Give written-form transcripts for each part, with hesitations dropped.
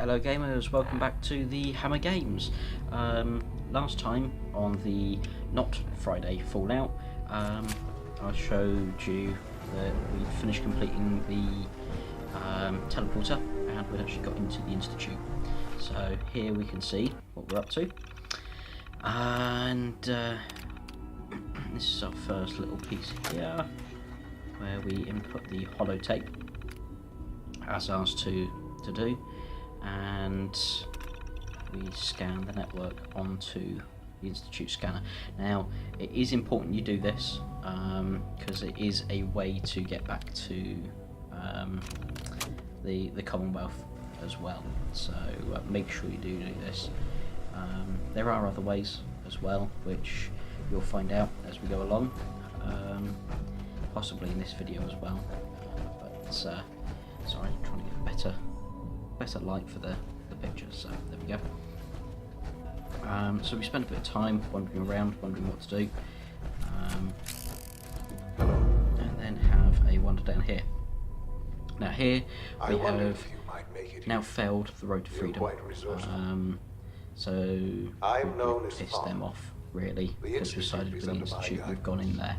Hello gamers, welcome back to the Hammer Games. Last time on the not Friday Fallout, I showed you that we'd finished completing the teleporter and we'd actually got into the Institute. So here we can see what we're up to. And this is our first little piece here, where we input the holotape as asked to do, and we scan the network onto the Institute scanner. Now it is important you do this because it is a way to get back to the Commonwealth as well, so make sure you do this. There are other ways as well, which you'll find out as we go along, possibly in this video as well, but sorry, I'm trying to get better light for the picture, so there we go. So we spent a bit of time wandering around, wondering what to do, and then have a wander down here. Now here we have now failed the road to freedom, so we've pissed them off really, because we decided with the Institute we've gone in there.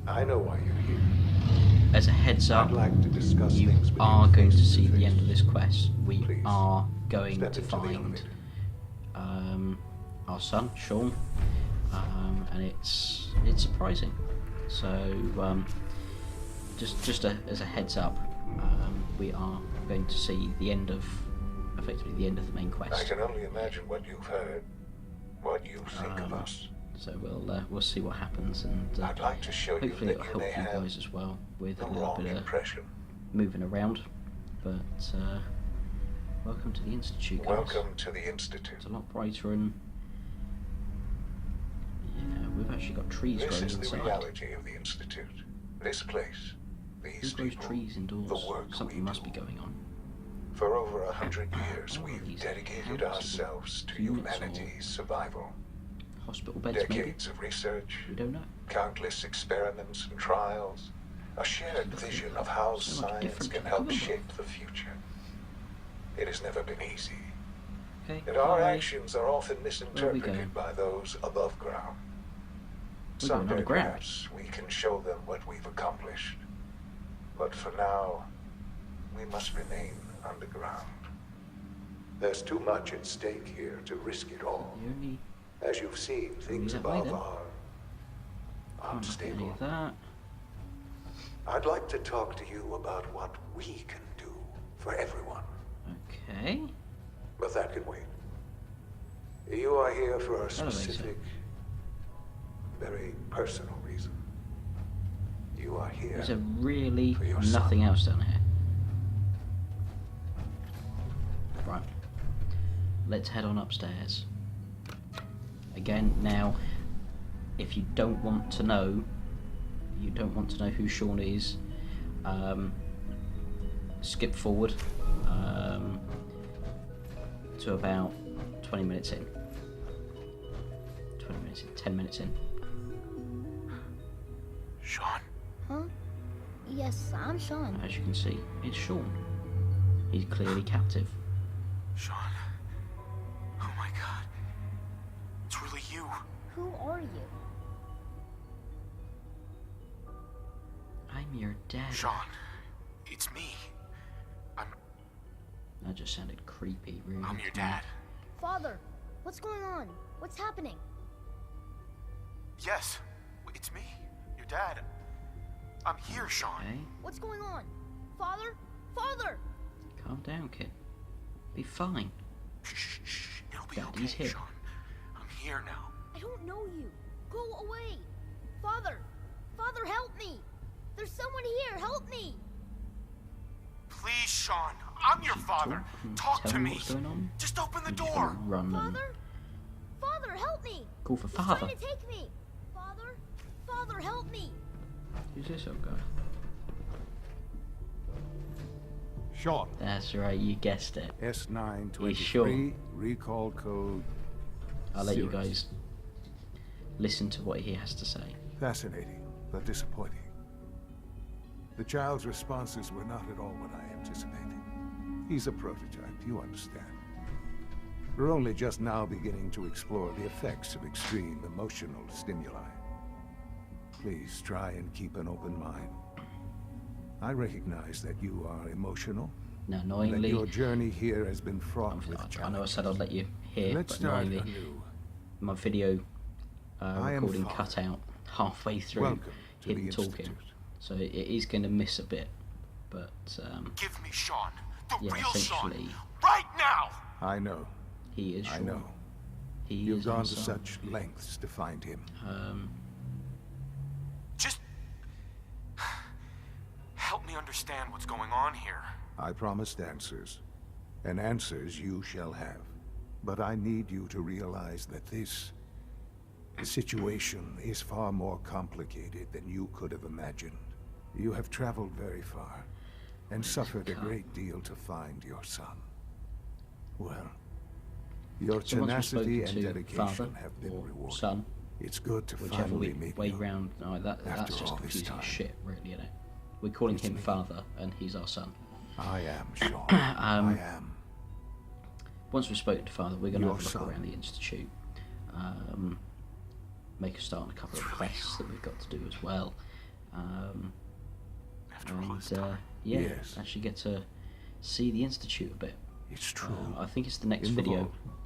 I know why you're here. As a heads up, you are going to see the end of this quest. We are going to find our son, Sean, and it's surprising. So just as a heads up, we are going to see the end of, effectively the end of the main quest. I can only imagine what you've heard, what you think of us. So we'll see what happens, and I'd like to show hopefully you it'll that help you guys as well with a little bit of impression. moving around. But welcome to the Institute, guys. Welcome to the Institute. It's a lot brighter, and yeah, we've actually got trees This growing is the inside. reality of the Institute. This place, these Who grows people, trees indoors? the work Something we must do. be going on. For over 100 years, What are we've these dedicated houses? ourselves to Units or humanity's survival. Hospital beds, maybe? Decades of research, We don't know. countless experiments and trials, a shared vision of how So much science different can to help the shape the future. It has never been easy, Okay. and our Bye. actions are often going? misinterpreted by those above ground. We're going Someday, underground. perhaps, we can show them what we've accomplished. But for now, we must remain underground. There's too much at stake here to risk it all. The only As you've seen, things that way, above then. are can't look at any unstable. of that. I'd like to talk to you about what we can do for everyone, Okay. but that can wait. You are here for a Elevator. specific, very personal reason. You are here. There's a really For your nothing son. else down here. Right. Let's head on upstairs. Again, now, if you don't want to know, who Sean is, skip forward to about 20 minutes in. 10 minutes in. Sean. Huh? Yes, I'm Sean. As you can see, it's Sean. He's clearly captive. Sean. Oh my god. It's really you. Who are you? I'm your dad. Sean. It's me. That just sounded creepy, really. I'm your dad. Father, what's going on? What's happening? Yes. It's me. Your dad. I'm here, Sean. Okay, What's going on? Father? Father! calm down, kid. Be fine. Shh. It'll be Daddy's okay, here. Sean. I'm here now. I don't know you. Go away. Father! Father, help me! There's someone here. Help me! Please, Sean. I'm your father. Talk Tell to me me. what's going on. Just open the You just door. gotta run and Father? Father, help me! call for He's father. trying to take me! Father? Father, help me! Who's this old guy? Sean. That's right, you guessed it. S923, Sure. recall code. I'll let you Serious. guys listen to what he has to say. Fascinating, but disappointing. The child's responses were not at all what I anticipated. He's a prototype, you understand. We're only just now beginning to explore the effects of extreme emotional stimuli. Please try and keep an open mind. I recognize that you are emotional, Now, and that annoyingly, your journey here has been fraught with I know I challenges. said I'd let you hear, Let's but start annoyingly, anew. my video I am recording Father. cut out halfway through Welcome to him the talking, Institute. so it is going to miss a bit. But Give me Sean. The yeah, real Sean. essentially, Right now! I know, he is I Sean. know. He You've is gone our to son. such lengths to find him. Just... help me understand what's going on here. I promised answers, and answers you shall have. But I need you to realize that this situation is far more complicated than you could have imagined. You have traveled very far, and suffered a great deal to find your son. Well, your So once we've tenacity and spoken to dedication father have been or rewarded. son, It's good to whichever finally meet way you. round, that's after just all this confusing time. as shit, really, isn't it? We're calling him father, and he's our son. I am Sean. I am. Once we've spoken to father, we're going to Your have a look son. around the institute, make a start on a couple of quests that we've got to do as well, After all this and time. yeah, Yes. actually get to see the institute a bit. It's true. I think it's the next In the video.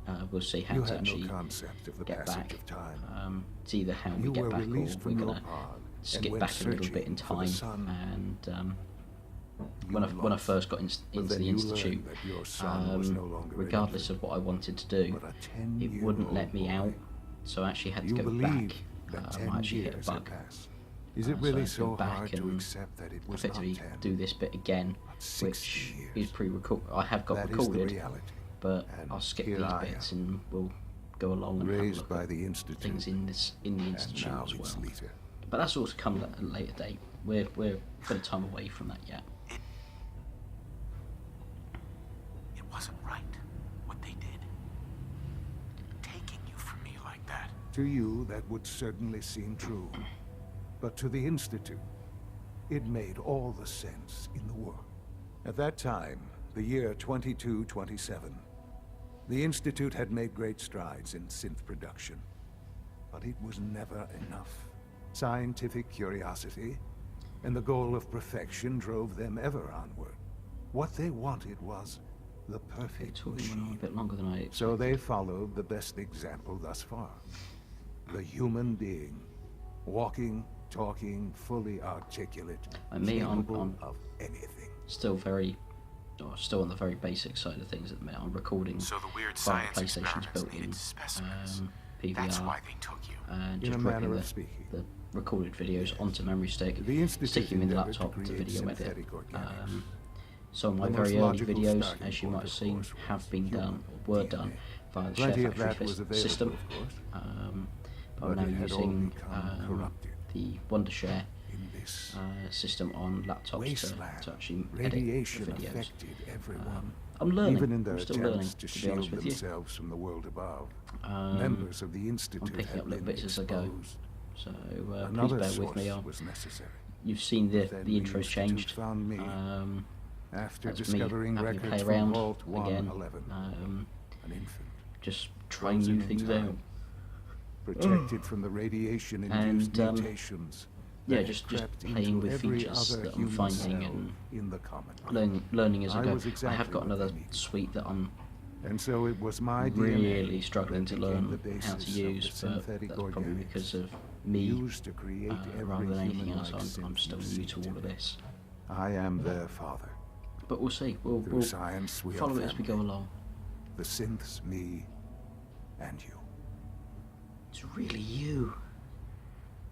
vault, We'll see how you to had actually no concept of the get passage back. of time. It's either how we You get were back or released we're from your gonna pod and skip went back a little bit in searching for the time. sun. And You when I lost. first got into But the then you institute, learned that your son was no longer regardless innocent, of what I wanted to do, but a it 10-year-old wouldn't let me boy. out. So I actually had to You go believe back. that I 10 actually hit a years bug. had passed. Is So it I really had to go so back hard to and accept that it was not effectively 10? do this bit again, But 60 which years. is pre-recorded. I have got That is the recorded, reality. but And I'll skip here these I bits am, and we'll go along and have a raised look by at the Institute, things in the and institute now as it's well. Lita. But that's also come at a later date. We're a bit of time away from that yet. It wasn't right, what they did. Taking you from me like that. To you, that would certainly seem true. But to the Institute, it made all the sense in the world. At that time, the year 2227, the Institute had made great strides in synth production. But it was never enough. Scientific curiosity and the goal of perfection drove them ever onward. What they wanted was the It perfect took me a machine. bit longer than I expected. So they followed the best example thus far. The human being, walking, talking, fully articulate, Like me, I'm capable of anything. still still on the very basic side of things at the minute. I'm recording So the weird via science PlayStation's experiments built-in needed specimens. PVR, That's why they took you. and In just a ripping manner of speaking. the recorded videos onto memory stick, The Institute sticking them in the endeavored to laptop to create video edit. synthetic organics. Some of my The most very early logical videos, starting as you point, might have of seen, course, have was been human done or were DNA. done via the Plenty Share of that Factory was available, system. of course, But I'm but now it had all using become corrupted the Wondershare in this system on laptops wasteland. to actually edit Radiation the videos. affected everyone. I'm learning. Even in their I'm still learning, attempts to to be shield honest with you. themselves from the world above, Um, members of the Institute picking had up little been bits as I go. exposed. So please Another bear with me. source was necessary. You've seen the Then the the intro's Institute changed. found me. After That's discovering me having to records play around from Vault again. 111, an infant, Just trying frozen new in things time, out. protected from the radiation-induced And, mutations. yeah, that just crept playing into with every features other that I'm human finding cell and in the common. Learning as I I go. was I have exactly got what another they needed. suite that I'm And so it was my really DNA struggling to that became learn the how to basis of the use, but synthetic that's probably organics because of me used to create rather every than anything else. human-like I'm still synth new to all of today. this. I am their father. But we'll see. Through We'll science, we follow are it as we go family. along. The synths, me, and you. It's really you,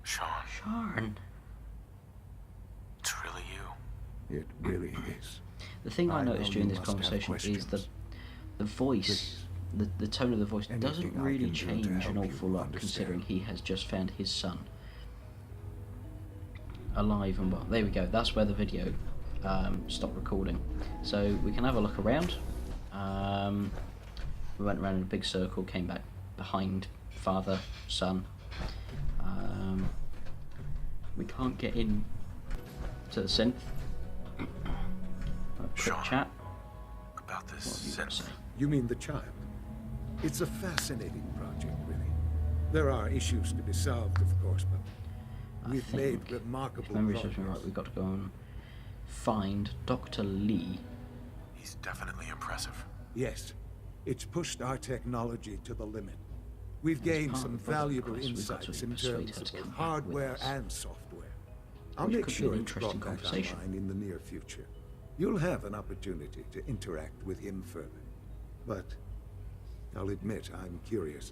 Sean, Sharn. it's really you. It really is. The thing I I noticed know during you this must have conversation is questions. the voice, the tone of the voice doesn't Anything I really can do to change an help you awful lot, understand. considering he has just found his son alive and well. There we go. That's where the video stopped recording. So we can have a look around. We went around in a big circle, came back behind father, son. We can't get in to the synth. A quick Sean. chat. about this What have you got to synth? say? You mean the child? It's a fascinating project, really. There are issues to be solved, of course, but I we've think, made remarkable if memory serves me progress. right, we've got to go and find Dr. Lee. He's definitely impressive. Yes, it's pushed our technology to the limit. We've As gained part some of the Brotherhood valuable quest, we've got to insights in persuade terms her of to both come back hardware with us. and software. I'll Which make could be sure an it's interesting brought back conversation. online in the near future. You'll have an opportunity to interact with him further. But I'll admit I'm curious.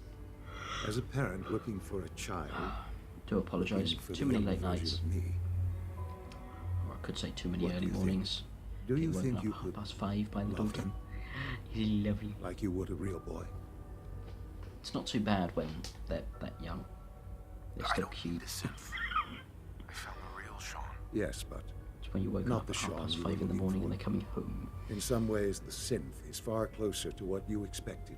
As a parent looking for a child, Do apologise. looking for Too the many younger late version nights. of me, Or I could say too many What do early you think? mornings. do you Getting woken think up you at could 5:30 by the love daughter. him He's lovely. like you would a real boy? It's not too bad when they're that young. They're I still don't cute. need a synth. I found the real Sean. Yes, but It's when you woke Not up the at Sean 5:30 you were in the looking morning and for. they're coming home. in some ways the synth is far closer to what you expected.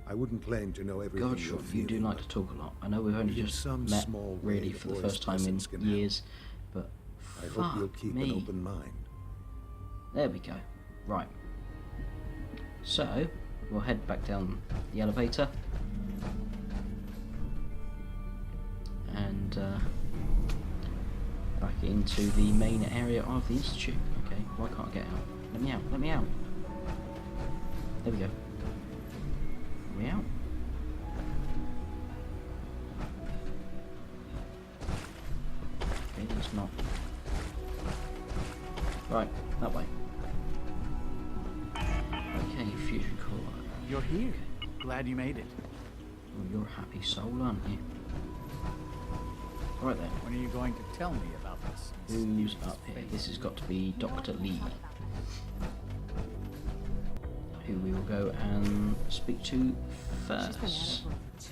I wouldn't claim to know everything God, you're Sean, you do feeling, like to but talk a lot. I know we've only in just some met small really way, for a the boy's first time in presence can help. years, but I hope you'll fuck keep me. an open mind. There we go. Right. So, we'll head back down the elevator. And back into the main area of the Institute. Okay, why can't I get out? Let me out, let me out. There we go. Are we out? Okay, that's not. Right, that way. Okay, fusion core. You're here. Glad you made it. Well, you're a happy soul, aren't you? Right then, When are you going to tell me about this? who's up here? This has got to be Dr. Lee, who we will go and speak to first.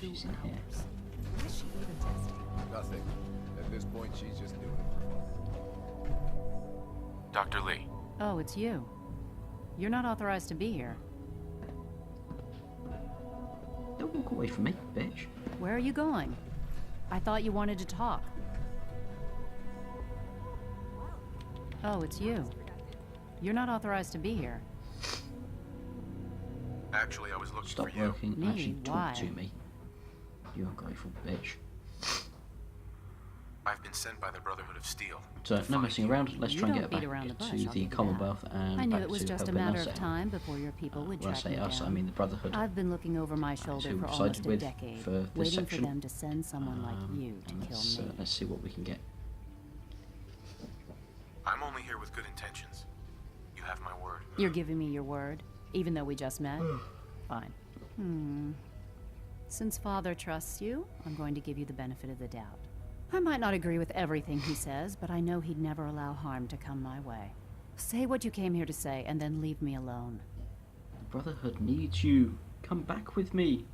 She's in here. Nothing. At this point, she's just doing it for fun. Dr. Lee. Oh, it's you. You're not authorized to be here. Don't walk away from me, bitch. Where are you going? I thought you wanted to talk. Oh, it's you. You're not authorized to be here. Actually, I was looking Stop for you. working. Me? Actually, talk Why? to me. You ungrateful bitch. I've been sent by the Brotherhood of Steel. So, to no find messing you. around. Let's You try and don't get beat back around the bush, to I'll the give you that. Commonwealth and I knew back it was to just a helping matter us of out. time before your people would When I track say me us, I down. mean the Brotherhood. I've been looking over my shoulder who for we've almost sided a with decade, for this waiting section. for them to send someone like you to And kill me. let's see what we can get. I'm only here with good intentions. You have my word. You're giving me your word, even though we just met? Fine. Since Father trusts you, I'm going to give you the benefit of the doubt. I might not agree with everything he says, but I know he'd never allow harm to come my way. Say what you came here to say, and then leave me alone. The Brotherhood needs you. Come back with me.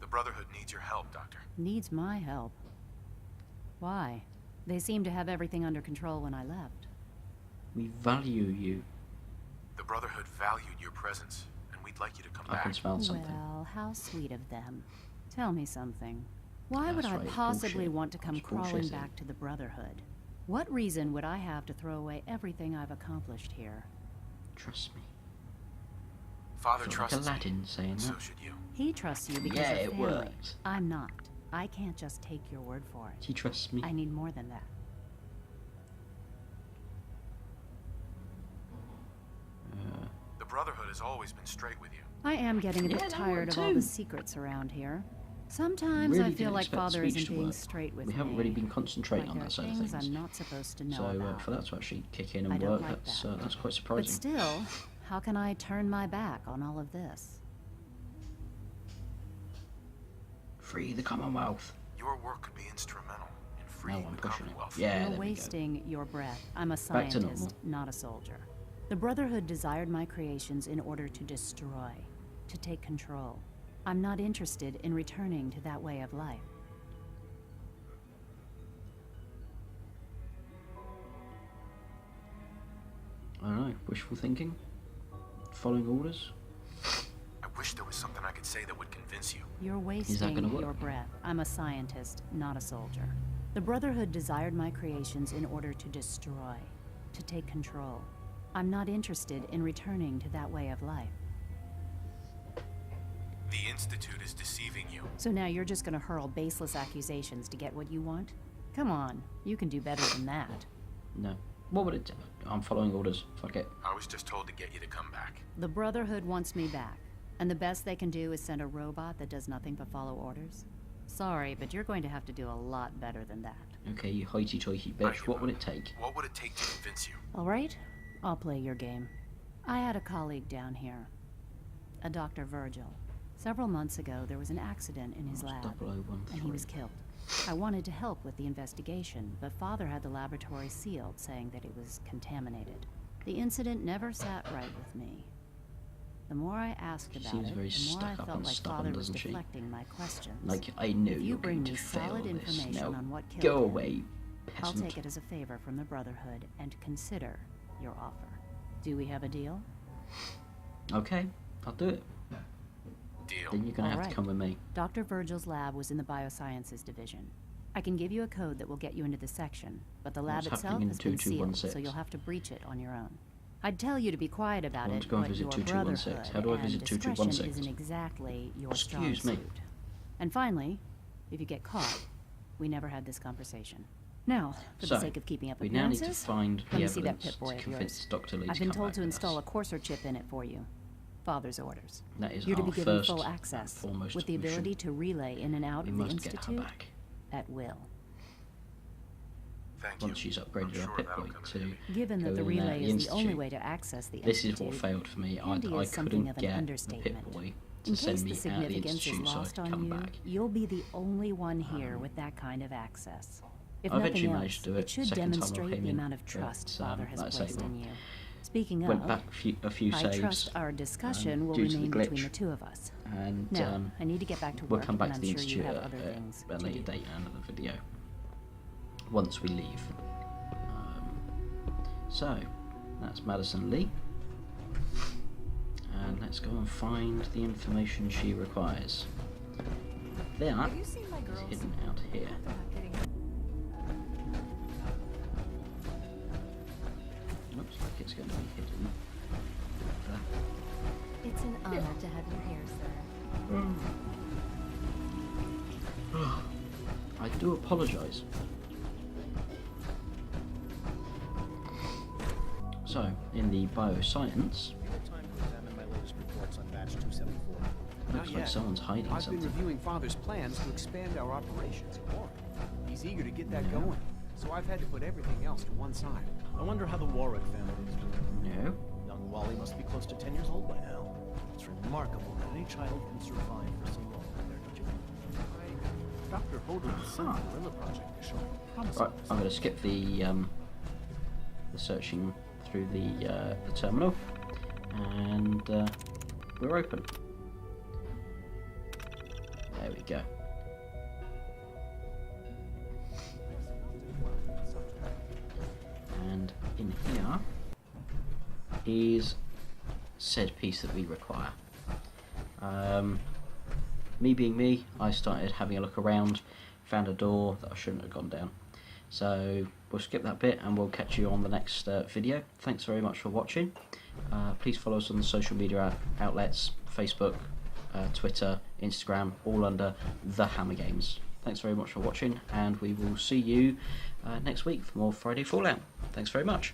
The Brotherhood needs your help, Doctor. Needs my help. Why? They seemed to have everything under control when I left. We value you. The Brotherhood valued your presence, and we'd like you to come I can back. smell something. Well, how sweet of them. Tell me something. Why would That's I right, possibly bullshit. want to come That's crawling bullshitting. back to the Brotherhood? What reason would I have to throw away everything I've accomplished here? Trust me. Father Feel like trusts Aladdin me, saying so that. should you. He trusts you because Yeah, you're it family. works. I'm not. I can't just take your word for it. He trusts me. I need more than that. The Brotherhood has always been straight with you. I am getting a Yeah, bit they tired work of all too. the secrets around here. Sometimes Really I feel didn't like expect Father speech isn't to being work. straight with We me. haven't really been concentrating Like on there that are side of things things. I'm not supposed to know So about. for that to actually kick in I and don't work, like that's that. quite But surprising. still, how can I turn my back on all of this? Free the Commonwealth. Your work could be instrumental in No, freeing I'm the pushing it. Commonwealth. Yeah, You're there we go. wasting your breath. I'm a Back to normal. scientist, not a soldier. The Brotherhood desired my creations in order to destroy, to take control. I'm not interested in returning to that way of life. I don't know. Wishful thinking. Following orders. I wish there was something I could say that would convince you. You're gonna wasting work? your breath. I'm a scientist, not a soldier. The Brotherhood desired my creations in order to destroy, to take control. I'm not interested in returning to that way of life. The Institute is deceiving you. So now you're just gonna hurl baseless accusations to get what you want? Come on, you can do better than that. No. What would it do? I'm following orders. Fuck it. I was just told to get you to come back. The Brotherhood wants me back, and the best they can do is send a robot that does nothing but follow orders. Sorry, but you're going to have to do a lot better than that. Okay, you hoity-toity bitch. What would it take? What would it take to convince you? All right, I'll play your game. I had a colleague down here, a Dr. Virgil. Several months ago, there was an accident in his lab, 0013. and he was killed. I wanted to help with the investigation, but Father had the laboratory sealed, saying that it was contaminated. The incident never sat right with me. The more I asked She about seems it, very the more I stuck up felt and like stubborn, Father was doesn't she? deflecting my questions. Like, I knew If you you were bring going to me fail solid this. information Now, on what killed go him, away, I'll peasant. take it as a favor from the Brotherhood and consider your offer. Do we have a deal? Okay, I'll do it. Deal. Then you're going to have Alright. to come with me. Dr. Virgil's lab was in the Biosciences Division. I can give you a code that will get you into the section, but the lab What's itself happening in has been sealed, 2216? so you'll have to breach it on your own. I'd tell you to be quiet about I want it, to go and but visit your 2216. Brotherhood How do I and visit discretion 2216? isn't exactly your strong Excuse me. suit. And finally, if you get caught, we never had this conversation. Now, for So, the sake of keeping up we now need appearances, to find let the me see that evidence Pip-Boy to of convince yours. Dr. Lee I've to been come told back to with install a us. Courser chip in it for you. Father's orders. That is You're to our be given first full and access, foremost with the ability mission. to relay in and out We of the must get her Institute back. at will. Thank Once you. she's I'm upgraded her sure Pip-Boy that'll come in to handy. Given go that the in relay the is the only Institute. way to access the This Institute, is what failed for me. handy I is something couldn't of an get the understatement. Pip-Boy In to send case me the out of the significance is Institute so I lost could on come you, back. you'll be the only one here with that kind of access. If I nothing eventually else, managed to do it. it should Second time I demonstrate came the in, amount of trust but, Father has like I say, placed in you. Speaking Went of, back a few I saves. trust our discussion will due to the remain glitch. between the two of us. And Now, I need to get back to we'll work, come back and to I'm the sure you Institute have other things at a to later do. date and another video. Once we leave. So, that's Madison Lee. And let's go and find the information she requires. That is hidden out here. Looks like it's going to be hidden. It's an honor to have you here, sir. I do apologise. So, in the bioscience, Time to examine my latest reports on batch 274. looks like someone's hiding I've been something. reviewing Father's plans to expand our operations at Warwick. He's eager to get that going, so I've had to put everything else to one side. I wonder how the Warwick family is doing. No. Young Wally must be close to 10 years old by now. It's remarkable that any child can survive for so long there, don't you think? Dr. Hodler's son, Gorilla Project, is showing promising Right, I'm going to skip the searching through the terminal, and we're open. There we go. And in here is said piece that we require. Me being me, I started having a look around, found a door that I shouldn't have gone down. So we'll skip that bit and we'll catch you on the next video. Thanks very much for watching. Please follow us on the social media outlets, Facebook, Twitter, Instagram, all under The Hammer Games. Thanks very much for watching, and we will see you next week for more Friday Fallout. Thanks very much.